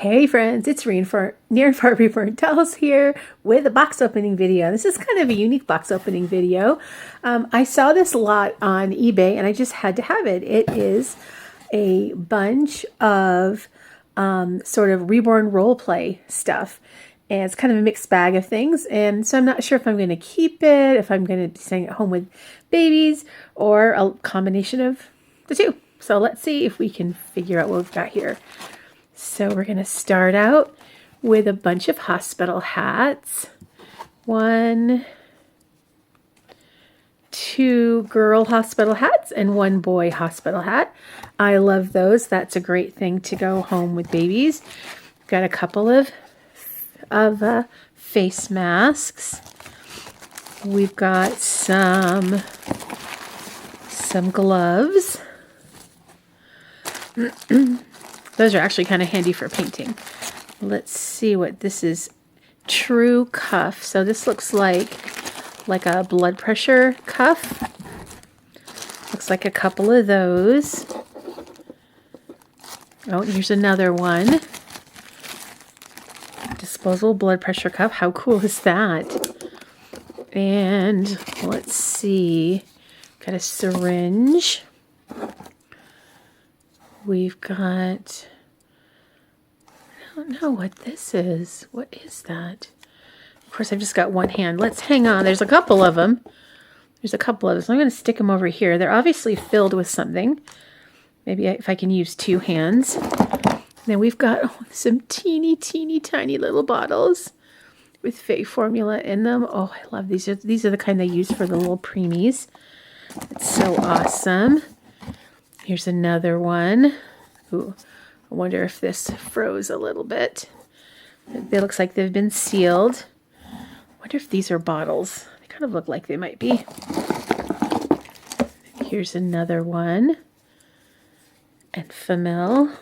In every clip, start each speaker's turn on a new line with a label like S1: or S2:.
S1: Hey friends, it's Near and Far Reborn Dolls here with a box opening video. This is kind of a unique box opening video. I saw this lot on eBay and I just had to have it. It is a bunch of sort of Reborn Roleplay stuff. And it's kind of a mixed bag of things. And so I'm not sure if I'm going to keep it, if I'm going to be staying at home with babies, or a combination of the two. So let's see if we can figure out what we've got here. So we're going to start out with a bunch of hospital hats. 1, 2 girl hospital hats and 1 boy hospital hat. I love those. That's a great thing to go home with babies. Got a couple of face masks. We've got some gloves. Those are actually kind of handy for painting. Let's see what this is. True cuff. So this looks like a blood pressure cuff. Looks like a couple of those. Oh, here's another one. Disposable blood pressure cuff. How cool is that? And let's see. Got a syringe. We've got, I don't know what this is. What is that? Of course, I've just got one hand. Let's hang on. There's a couple of them. So I'm going to stick them over here. They're obviously filled with something. Maybe if I can use 2 hands. Then we've got some teeny tiny little bottles with fake formula in them. Oh, I love these. These are the kind they use for the little preemies. It's so awesome. Here's another one. Ooh, I wonder if this froze a little bit. It looks like they've been sealed. I wonder if these are bottles. They kind of look like they might be. Here's another one. Enfamil.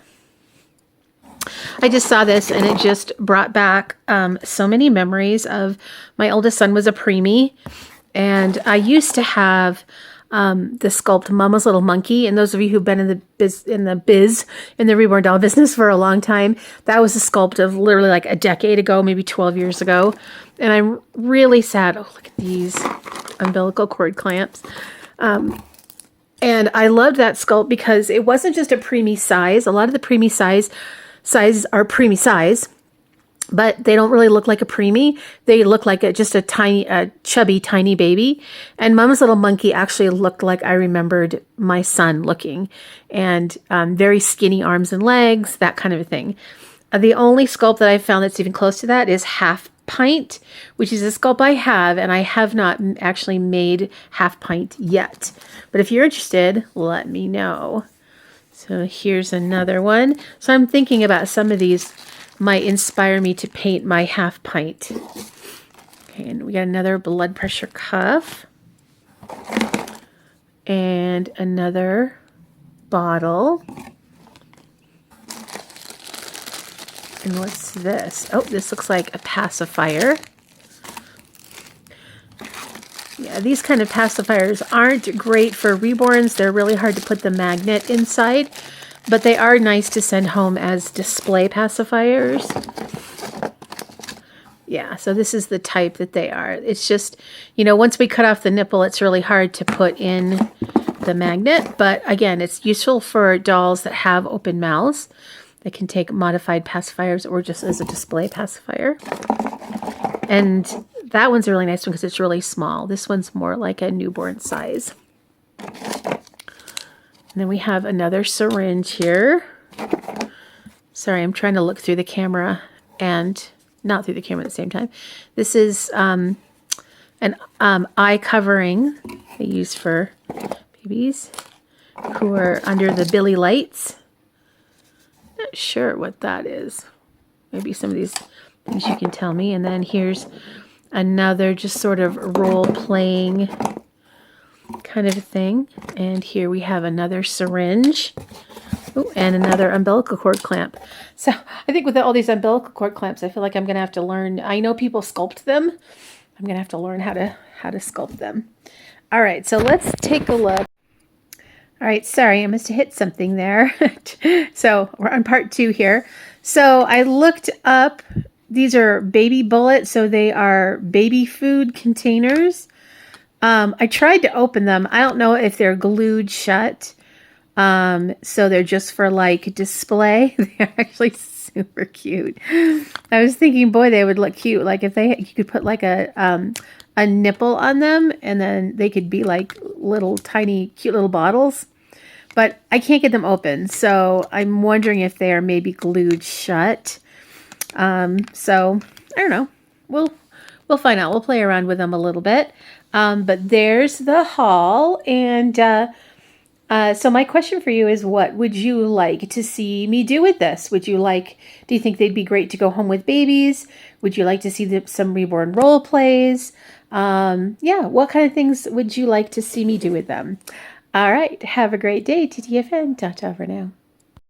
S1: I just saw this and it just brought back so many memories of my oldest son was a preemie. And I used to have the sculpt Mama's Little Monkey, and those of you who've been in the Reborn doll business for a long time, that was a sculpt of literally like a decade ago, maybe 12 years ago. And I'm really sad. Oh, look at these umbilical cord clamps. And I loved that sculpt because it wasn't just a preemie size. A lot of the preemie sizes are preemie size, but they don't really look like a preemie. They look like just a chubby, tiny baby. And Mama's Little Monkey actually looked like I remembered my son looking. And very skinny arms and legs, that kind of a thing. The only sculpt that I've found that's even close to that is Half Pint, which is a sculpt I have, and I have not actually made Half Pint yet. But if you're interested, let me know. So here's another one. So I'm thinking about some of these might inspire me to paint my Half Pint. Okay, and we got another blood pressure cuff. And another bottle. And what's this? Oh, this looks like a pacifier. Yeah, these kind of pacifiers aren't great for reborns. They're really hard to put the magnet inside. But they are nice to send home as display pacifiers. Yeah, so this is the type that they are. It's just, once we cut off the nipple, it's really hard to put in the magnet. But again, it's useful for dolls that have open mouths. They can take modified pacifiers or just as a display pacifier. And that one's a really nice one because it's really small. This one's more like a newborn size. And then we have another syringe here. Sorry, I'm trying to look through the camera and not through the camera at the same time. This is an eye covering they use for babies who are under the Billy lights. Not sure what that is. Maybe some of these things you can tell me. And then here's another just sort of role-playing kind of a thing. And here we have another syringe. Ooh, and another umbilical cord clamp. So I think with all these umbilical cord clamps, I feel like I'm going to have to learn. I know people sculpt them. I'm going to have to learn how to sculpt them. All right, so let's take a look. All right, sorry, I must have hit something there. So we're on part 2 here. So I looked up, these are baby bullets, so they are baby food containers. I tried to open them. I don't know if they're glued shut. So they're just for like display. They're actually super cute. I was thinking, boy, they would look cute. Like if you could put like a nipple on them, and then they could be like little tiny, cute little bottles. But I can't get them open, so I'm wondering if they are maybe glued shut. So I don't know. We'll find out. We'll play around with them a little bit. But there's the haul, and so my question for you is, what would you like to see me do with this? Do you think they'd be great to go home with babies? Would you like to see some Reborn role plays? Yeah, what kind of things would you like to see me do with them? All right, have a great day, TTFN. Ta-ta for now.